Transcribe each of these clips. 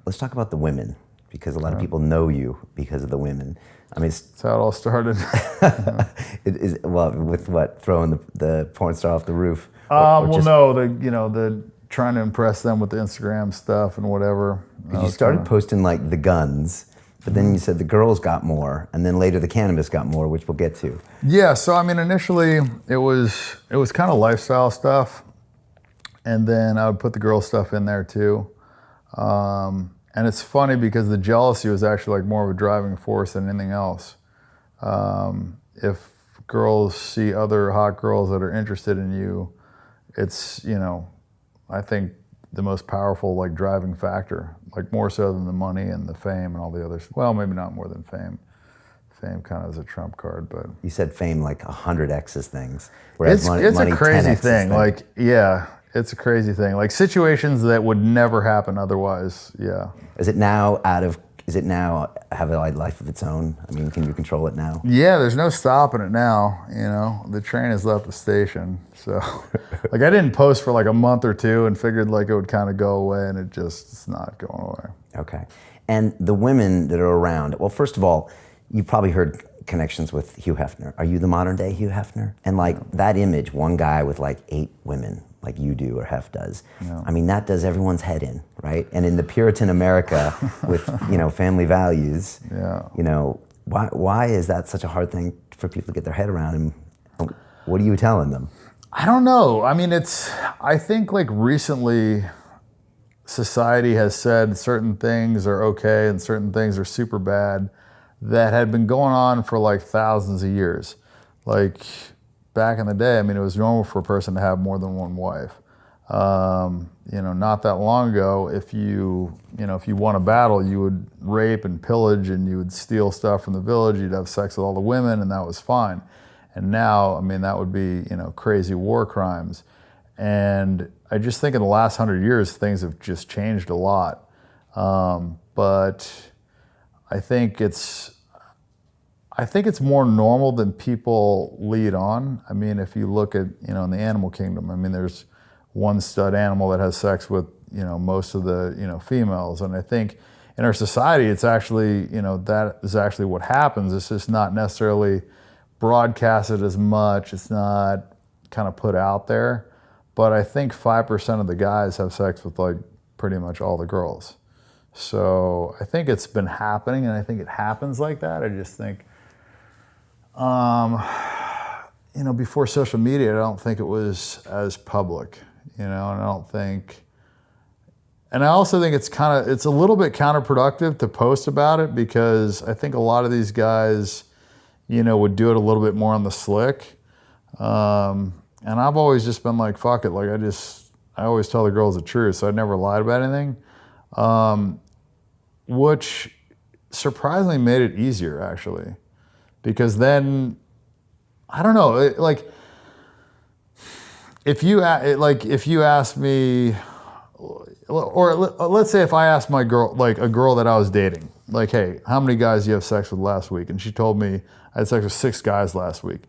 Let's talk about the women, because a lot of people know you because of the women. I mean, that's how it all started. Well, with what, throwing the porn star off the roof? No, the trying to impress them with the Instagram stuff and whatever. You started posting like the guns, but then you said the girls got more, and then later the cannabis got more, which we'll get to. Yeah, so I mean, initially it was kind of lifestyle stuff, and then I would put the girl stuff in there too. And it's funny because the jealousy was actually like more of a driving force than anything else. If girls see other hot girls that are interested in you, it's, I think the most powerful like driving factor, like more so than the money and the fame and all the others. Well, maybe not more than fame. Fame kind of is a trump card, but you said fame like 100x's things. It's a crazy thing. Like, yeah, it's a crazy thing. Like situations that would never happen otherwise. Yeah. Is it now have a life of its own? I mean, can you control it now? Yeah, there's no stopping it now. The train has left the station. So, like, I didn't post for like a month or two and figured like it would kind of go away, and it's not going away. Okay. And the women that are around, well, first of all, you probably heard connections with Hugh Hefner. Are you the modern day Hugh Hefner? And like that image, one guy with like 8 women, like you do or Hef does. Yeah. I mean, that does everyone's head in, right? And in the Puritan America with, family values, why is that such a hard thing for people to get their head around? And what are you telling them? I don't know. I mean, I think like recently society has said certain things are okay and certain things are super bad that had been going on for like thousands of years. Like back in the day, I mean, it was normal for a person to have more than one wife. Not that long ago, if you won a battle, you would rape and pillage and you would steal stuff from the village, you'd have sex with all the women, and that was fine. And now, I mean, that would be, crazy war crimes. And I just think in the last 100 years, things have just changed a lot. But I think it's more normal than people lead on. I mean, if you look at, in the animal kingdom, I mean, there's one stud animal that has sex with, most of the, females. And I think in our society, it's actually, that is actually what happens. It's just not necessarily broadcasted as much. It's not kind of put out there. But I think 5% of the guys have sex with like pretty much all the girls. So I think it's been happening, and I think it happens like that. I just think, before social media, I don't think it was as public, and I also think it's a little bit counterproductive to post about it, because I think a lot of these guys, would do it a little bit more on the slick. And I've always just been like, fuck it. Like I always tell the girls the truth. So I never lied about anything. Which surprisingly made it easier, actually, because then, I don't know, if you ask me, or let's say if I asked my girl, like a girl that I was dating, like, hey, how many guys do you have sex with last week? And she told me I had sex with 6 guys last week.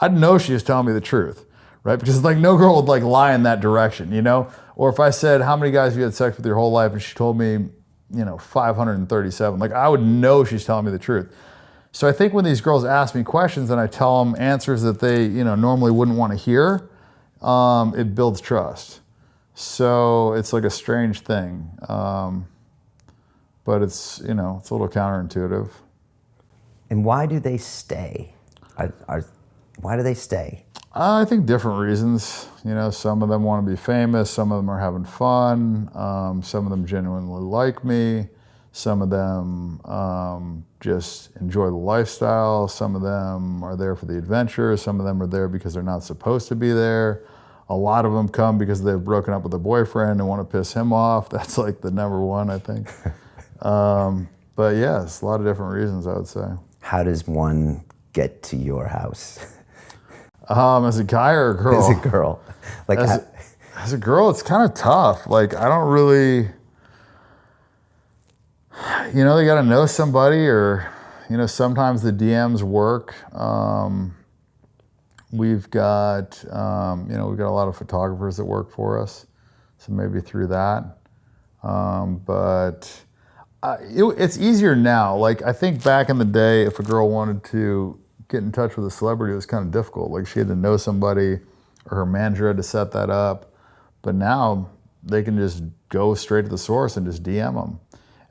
I'd know she was telling me the truth, right? Because like no girl would like lie in that direction, Or if I said, how many guys have you had sex with your whole life? And she told me, 537. Like I would know she's telling me the truth. So I think when these girls ask me questions and I tell them answers that they, normally wouldn't want to hear, it builds trust. So it's like a strange thing. But it's, it's a little counterintuitive. And why do they stay? Why do they stay? I think different reasons. Some of them want to be famous. Some of them are having fun. Some of them genuinely like me. Some of them just enjoy the lifestyle. Some of them are there for the adventure. Some of them are there because they're not supposed to be there. A lot of them come because they've broken up with a boyfriend and want to piss him off. That's like the number one, I think. But yes, a lot of different reasons, I would say. How does one get to your house? As a guy or a girl? As a girl. Like as a girl, it's kind of tough. Like I don't really, they got to know somebody, or, sometimes the DMs work. We've got a lot of photographers that work for us. So maybe through that. But it's easier now. Like, I think back in the day, if a girl wanted to get in touch with a celebrity, it was kind of difficult. Like, she had to know somebody, or her manager had to set that up. But now they can just go straight to the source and just DM them.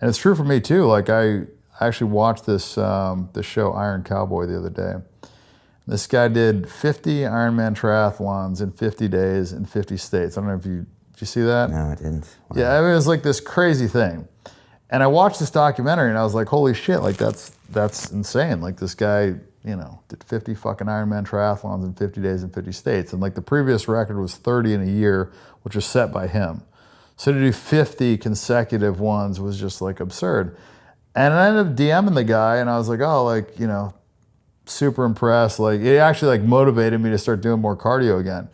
And it's true for me too. Like, I actually watched this show Iron Cowboy the other day. This guy did 50 Ironman triathlons in 50 days in 50 states. I don't know if did you see that? No, I didn't. Wow. Yeah, I mean, it was like this crazy thing. And I watched this documentary and I was like, holy shit, like that's insane. Like, this guy, did 50 fucking Ironman triathlons in 50 days in 50 states. And like, the previous record was 30 in a year, which was set by him. So to do 50 consecutive ones was just like absurd. And I ended up DMing the guy and I was like, oh, like, super impressed. Like, it actually like motivated me to start doing more cardio again.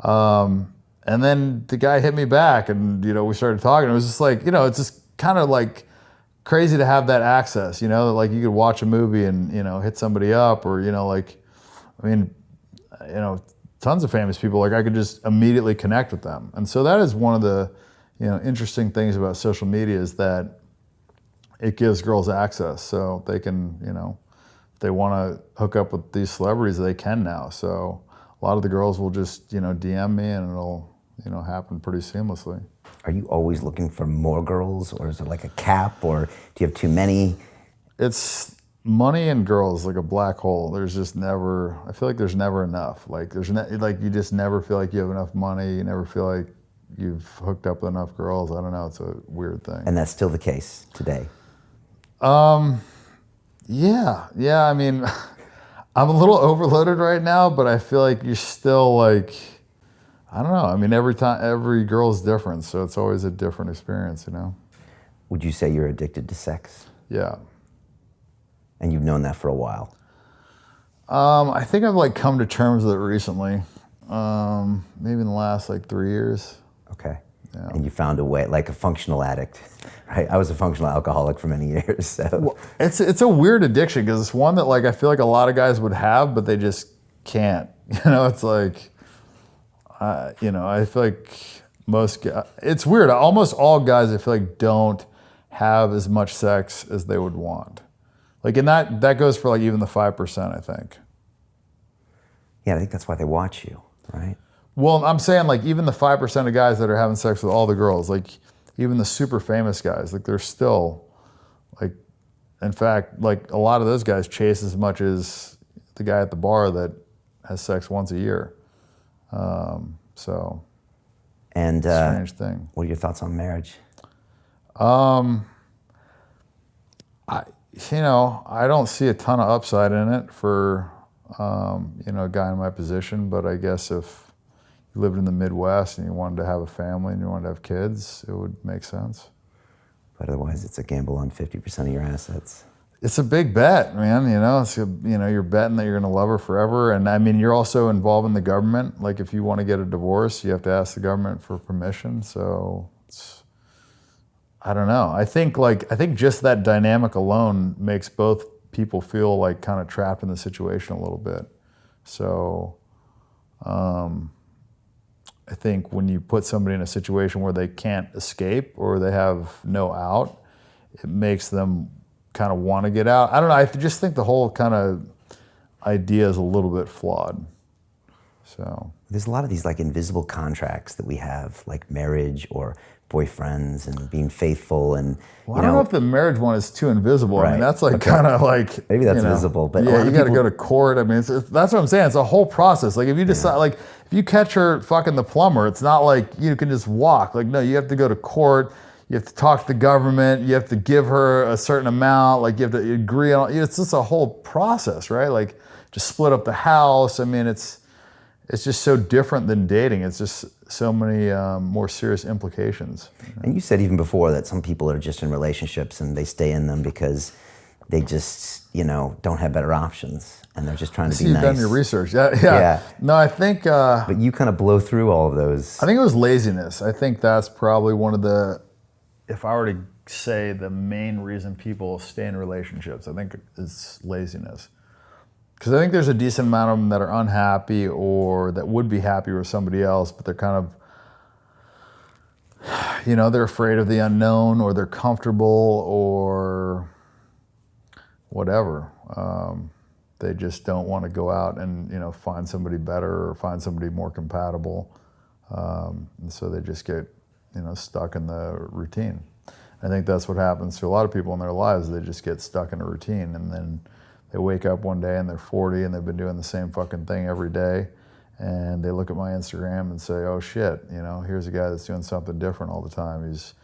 And then the guy hit me back and, we started talking. It was just like, it's just kind of like crazy to have that access, like you could watch a movie and, hit somebody up or, tons of famous people, like I could just immediately connect with them. And so that is one of the, interesting things about social media is that it gives girls access. So they can, if they want to hook up with these celebrities, they can now. So a lot of the girls will just, DM me and it'll, happen pretty seamlessly. Are you always looking for more girls, or is it like a cap, or do you have too many? It's money and girls, like a black hole. There's just never, I feel like there's never enough. Like you just never feel like you have enough money. You never feel like you've hooked up with enough girls. I don't know, it's a weird thing. And that's still the case today? Yeah, I mean, I'm a little overloaded right now, but I feel like you're still like, I don't know. I mean, every girl's different, so it's always a different experience, Would you say you're addicted to sex? Yeah. And you've known that for a while? I think I've like come to terms with it recently. Maybe in the last like 3 years. Okay. Yeah. And you found a way, like a functional addict, right? I was a functional alcoholic for many years, so. Well, it's a weird addiction because it's one that like I feel like a lot of guys would have, but they just can't. It's like, I feel like most guys, it's weird. Almost all guys I feel like don't have as much sex as they would want. Like, and that goes for like even the 5%, I think. Yeah, I think that's why they watch you, right? Well, I'm saying like even the 5% of guys that are having sex with all the girls, like even the super famous guys, like they're still like, in fact, like a lot of those guys chase as much as the guy at the bar that has sex once a year. So, and strange thing. What are your thoughts on marriage? I don't see a ton of upside in it for, a guy in my position, but I guess if you lived in the Midwest and you wanted to have a family and you wanted to have kids, it would make sense. But otherwise, it's a gamble on 50% of your assets. It's a big bet, man. You're betting that you're going to love her forever. And I mean, you're also involved in the government. Like if you want to get a divorce, you have to ask the government for permission. So I don't know. I think just that dynamic alone makes both people feel like kind of trapped in the situation a little bit. So I think when you put somebody in a situation where they can't escape or they have no out, it makes them kind of want to get out. I don't know. I just think the whole kind of idea is a little bit flawed. So there's a lot of these like invisible contracts that we have, like marriage or boyfriends and being faithful and I don't know if the marriage one is too invisible. Right. I mean, that's like kind of like maybe that's visible, but yeah, you got to go to court. I mean, that's what I'm saying. It's a whole process. Like if you decide, like if you catch her fucking the plumber, it's not like you can just walk. Like no, you have to go to court. You have to talk to the government. You have to give her a certain amount. Like you have to agree on. It's just a whole process, right? Like just split up the house. I mean, it's just so different than dating. It's just so many more serious implications. And you said even before that some people are just in relationships and they stay in them because they just, don't have better options and they're just trying to be nice. You've done your research. Yeah. No, I think... but you kind of blow through all of those. I think it was laziness. I think that's probably one of the... If I were to say the main reason people stay in relationships, I think it's laziness. Because I think there's a decent amount of them that are unhappy or that would be happy with somebody else, but they're kind of, you know, they're afraid of the unknown, or they're comfortable, or whatever. They just don't want to go out and, you know, find somebody better or find somebody more compatible. And so they just get, you know, stuck in the routine. I think that's what happens to a lot of people in their lives. They just get stuck in a routine, and then they wake up one day and they're 40 and they've been doing the same fucking thing every day. And they look at my Instagram and say, oh shit, you know, here's a guy that's doing something different all the time. He's,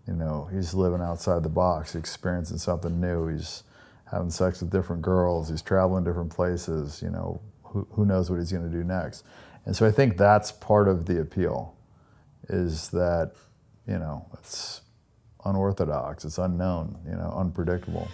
you know, he's living outside the box, experiencing something new. He's having sex with different girls. He's traveling different places. You know, who knows what he's going to do next? And so I think that's part of the appeal, is that, you know, it's unorthodox, it's unknown, you know, unpredictable.